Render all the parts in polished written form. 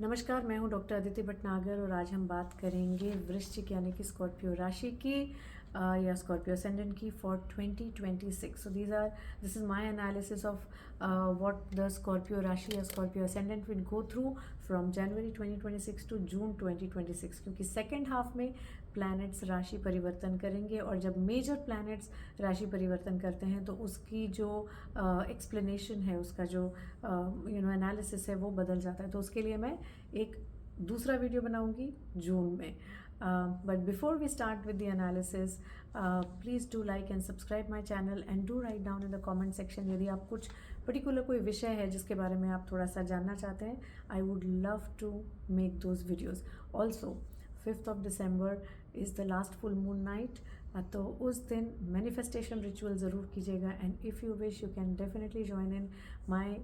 नमस्कार, मैं हूँ डॉक्टर अदिति भटनागर और आज हम बात करेंगे वृश्चिक यानी कि स्कॉर्पियो राशि की या स्कॉर्पियो असेंडेंट की for 2026. So this is my analysis of what the Scorpio राशि या Scorpio ascendant will go through from January 2026 to June 2026, क्योंकि सेकेंड हाफ में प्लैनेट्स राशि परिवर्तन करेंगे और जब मेजर प्लैनेट्स राशि परिवर्तन करते हैं तो उसकी जो एक्सप्लेनेशन है, उसका जो एनालिसिस है वो बदल जाता है। तो उसके लिए मैं एक दूसरा वीडियो बनाऊंगी जून में। But before we start with the analysis, please do like and subscribe my channel and do write down in the comment section यदि आप कुछ पर्टिकुलर कोई विषय है जिसके बारे में आप थोड़ा सा जानना चाहते हैं। I would love to make those videos. Also 5th of December is the last full moon night, तो उस दिन मैनिफेस्टेशन रिचुअल ज़रूर कीजिएगा and if you wish you can definitely join in my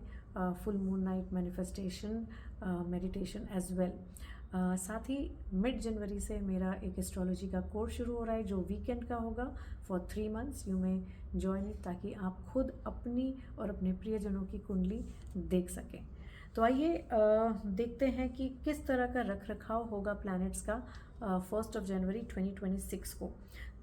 full moon night manifestation meditation as well. साथ ही mid जनवरी से मेरा एक एस्ट्रोलॉजी का कोर्स शुरू हो रहा है जो वीकेंड का होगा for 3 months। You may join it ताकि आप खुद अपनी और अपने प्रियजनों की कुंडली देख सकें। तो आइए देखते हैं कि किस तरह का रख रखाव होगा प्लैनेट्स का 1st of January 2026 को।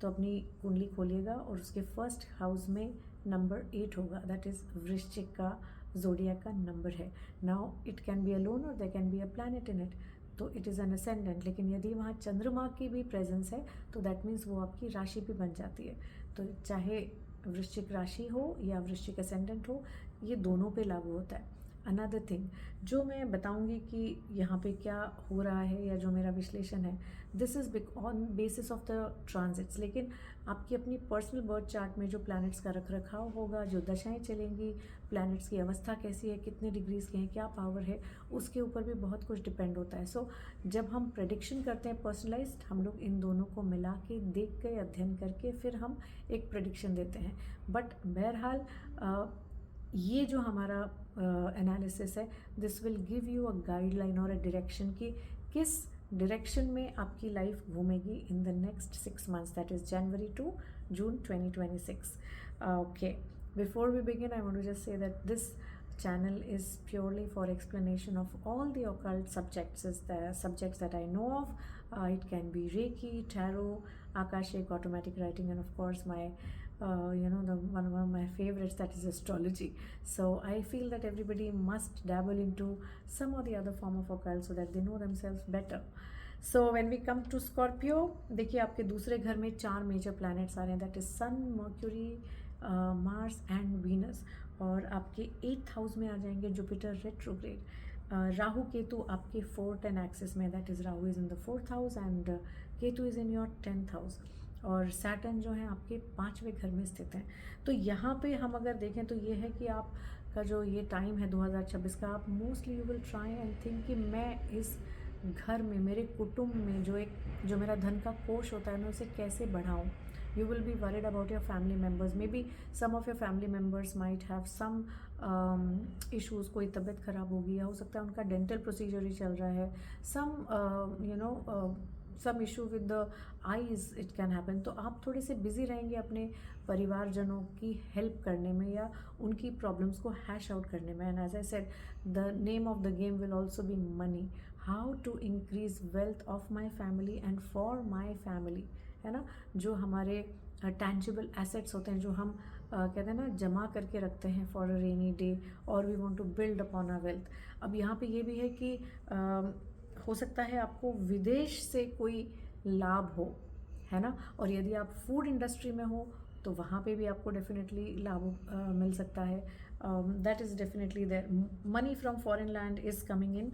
तो अपनी कुंडली खोलिएगा और उसके फर्स्ट हाउस में नंबर 8 होगा, दैट इज़ वृश्चिक का जोडिया का नंबर है। Now it can be alone और there can be a planet in it, तो इट इज़ एन असेंडेंट। लेकिन यदि वहाँ चंद्रमा की भी प्रेजेंस है तो दैट मीन्स वो आपकी राशि भी बन जाती है। तो चाहे वृश्चिक राशि हो या वृश्चिक असेंडेंट हो, ये दोनों पे लागू होता है। अनदर थिंग जो मैं बताऊंगी कि यहाँ पे क्या हो रहा है या जो मेरा विश्लेषण है, this is on basis of the transits. लेकिन आपकी अपनी पर्सनल बर्थ चार्ट में जो प्लैनेट्स का रख रखाव होगा, जो दशाएं चलेंगी, प्लैनेट्स की अवस्था कैसी है, कितने डिग्रीज के हैं, क्या पावर है, उसके ऊपर भी बहुत कुछ डिपेंड होता है। सो जब हम प्रेडिक्शन करते हैं पर्सनलाइज्ड, हम लोग इन दोनों को मिला के देख के अध्ययन करके फिर हम एक प्रेडिक्शन देते हैं। बट बहरहाल ये जो हमारा एनालिसिस है, this will give you a guideline और अ डायरेक्शन कि किस डायरेक्शन में आपकी लाइफ घूमेगी in the next 6 months, that is January to June 2026. Okay, before we begin I want to just say that this channel is purely for explanation of all the occult subjects, is the subjects that I know of. It can be Reiki, Tarot, Akashic, automatic writing, and of course my the one of my favorites, that is astrology. So I feel that everybody must dabble into some or the other form of occult so that they know themselves better. So when we come to Scorpio, देखिए आपके दूसरे घर में 4 major planets आ रहे हैं, that is Sun, Mercury, Mars and Venus. और आपके 8th हाउस में आ जाएंगे जुपिटर रेट्रोग्रेड, राहु केतु आपके 4th एंड एक्सिस में, that is Rahu is in the 4th house and Ketu is in your 10th house. और सैटर्न जो है आपके 5वें घर में स्थित हैं। तो यहाँ पे हम अगर देखें तो ये है कि आपका जो ये टाइम है 2026 का, आप mostly you will try and think कि मैं इस घर में, मेरे कुटुंब में जो मेरा धन का कोष होता है, मैं उसे कैसे बढ़ाऊँ। You will be worried about your family members. Maybe some of your family members might have some issues. कोई तबीयत खराब होगी या हो सकता है उनका डेंटल प्रोसीजर ही चल रहा है। Some issue with the eyes it can happen. तो आप थोड़े से बिजी रहेंगे अपने परिवारजनों की हेल्प करने में या उनकी प्रॉब्लम्स को हैश आउट करने में। And as I said, the name of the game will also be money, how to increase wealth of my family and for my family, है ना। जो हमारे टैंजिबल एसेट्स होते हैं, जो हम कहते हैं ना जमा करके रखते हैं फॉर अ रेनी डे, और we want to build upon a wealth. अब यहाँ पे ये भी है कि हो सकता है आपको विदेश से कोई लाभ हो, है ना। और यदि आप फूड इंडस्ट्री में हो तो वहाँ पे भी आपको डेफिनेटली लाभ मिल सकता है। That is definitely there. Money from foreign land is coming in.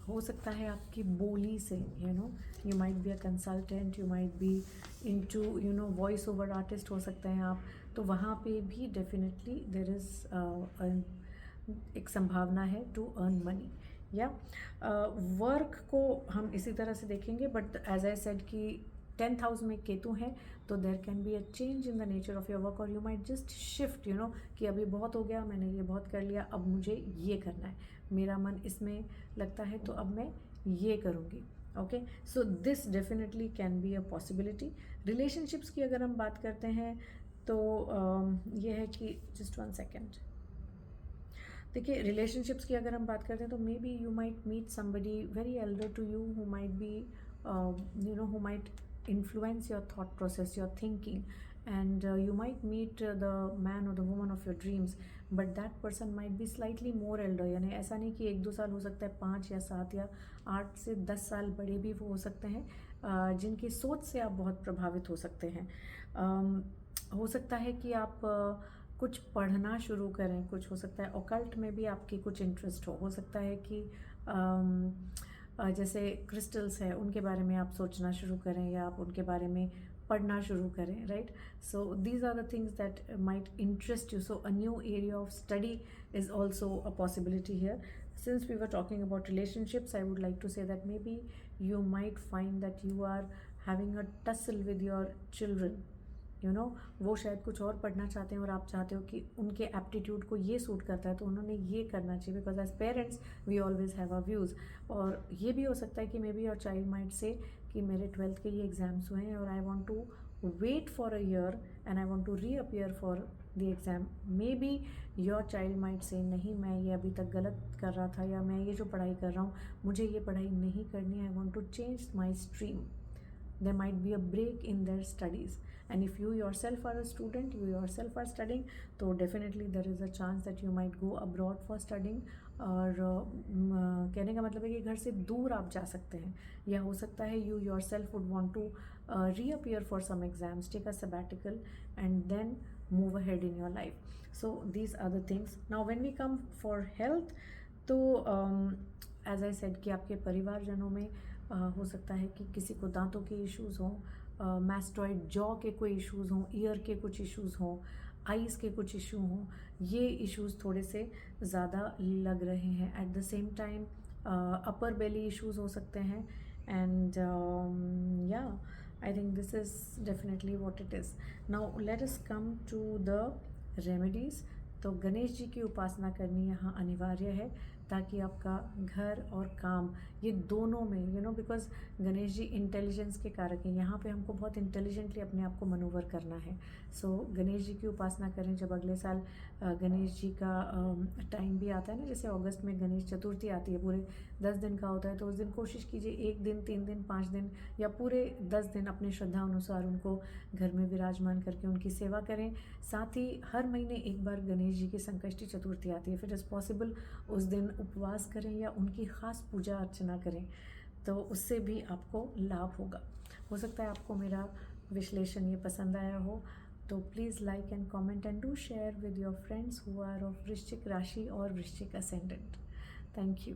हो सकता है आपकी बोली से, you might be a consultant, you might be into voice over artist हो सकते हैं आप, तो वहाँ पे भी डेफिनेटली देयर इज़ एक संभावना है टू अर्न मनी। या वर्क को हम इसी तरह से देखेंगे, बट एज आई सेड कि 10th हाउस में केतु हैं, तो there can be a change in the nature of your work, और यू माइट जस्ट शिफ्ट, कि अभी बहुत हो गया, मैंने ये बहुत कर लिया, अब मुझे ये करना है, मेरा मन इसमें लगता है तो अब मैं ये करूँगी। Okay, so this definitely can be a possibility. Relationships की अगर हम बात करते हैं तो ये है कि जस्ट 1 second। देखिए रिलेशनशिप्स की अगर हम बात करते हैं तो maybe you might meet somebody very elder to you who might be who might influence your thought process, your thinking, and you might meet the man or the woman of your dreams, but that person might be slightly more elder. यानी ऐसा नहीं कि 1-2 साल हो सकता है, 5 या 7 या 8 से 10 साल बड़े भी वो हो सकते हैं, जिनकी सोच से आप बहुत प्रभावित हो सकते हैं. हो सकता है कि आप कुछ पढ़ना शुरू करें, कुछ हो सकता है ऑकल्ट में भी आपकी कुछ इंटरेस्ट हो सकता है कि जैसे क्रिस्टल्स है उनके बारे में आप सोचना शुरू करें या आप उनके बारे में पढ़ना शुरू करें, right. So these are the things that might interest you. So a new area of study is also a possibility here. Since we were talking about relationships, I would like to say that maybe you might find that you are having a tussle with your children. वो शायद कुछ और पढ़ना चाहते हैं और आप चाहते हो कि उनके एप्टीट्यूड को ये सूट करता है तो उन्होंने ये करना चाहिए, because as parents we always have our views. और ये भी हो सकता है कि maybe your child might say कि मेरे 12th के ये एग्ज़ाम्स हुए हैं और I want to wait for a year and I want to reappear for the exam. Maybe your child might say नहीं, मैं ये अभी तक गलत कर रहा था या मैं ये जो पढ़ाई कर रहा हूँ मुझे ये पढ़ाई नहीं करनी, I want to change my stream. There might be a break in their studies, and if you yourself are a student, you yourself are studying, so definitely there is a chance that you might go abroad for studying. और कहने का मतलब है कि घर से दूर आप जा सकते हैं, या हो सकता है you yourself would want to reappear for some exams, take a sabbatical and then move ahead in your life. So these are the things. Now when we come for health, तो as I said कि आपके परिवारजनों में हो सकता है कि किसी को दांतों के इश्यूज़ हों, मैस्टॉइड जॉ के कोई इश्यूज़ हों, ईयर के कुछ इश्यूज़ हों, आइज़ के कुछ इशू हों. ये इश्यूज़ थोड़े से ज़्यादा लग रहे हैं. At the same time upper belly issues हो सकते हैं. And yeah I think this is definitely what it is. Now let us come to the remedies. तो गणेश जी की उपासना करनी यहाँ अनिवार्य है ताकि आपका घर और काम ये दोनों में बिकॉज गणेश जी इंटेलिजेंस के कारक हैं. यहाँ पे हमको बहुत इंटेलिजेंटली अपने आप को मनूवर करना है. सो गणेश जी की उपासना करें. जब अगले साल गणेश जी का टाइम भी आता है ना, जैसे अगस्त में गणेश चतुर्थी आती है, पूरे 10 दिन का होता है, तो उस दिन कोशिश कीजिए 1 दिन, 3 दिन, 5 दिन या पूरे 10 दिन अपनी श्रद्धा अनुसार उनको घर में विराजमान करके उनकी सेवा करें. साथ ही हर महीने एक बार गणेश जी की संकष्टी चतुर्थी आती है, फिर इज़ पॉसिबल उस दिन उपवास करें या उनकी ख़ास पूजा अर्चना करें, तो उससे भी आपको लाभ होगा. हो सकता है आपको मेरा विश्लेषण ये पसंद आया हो, तो please like and comment and do share with your friends who are of वृश्चिक राशि और वृश्चिक असेंडेंट. Thank you.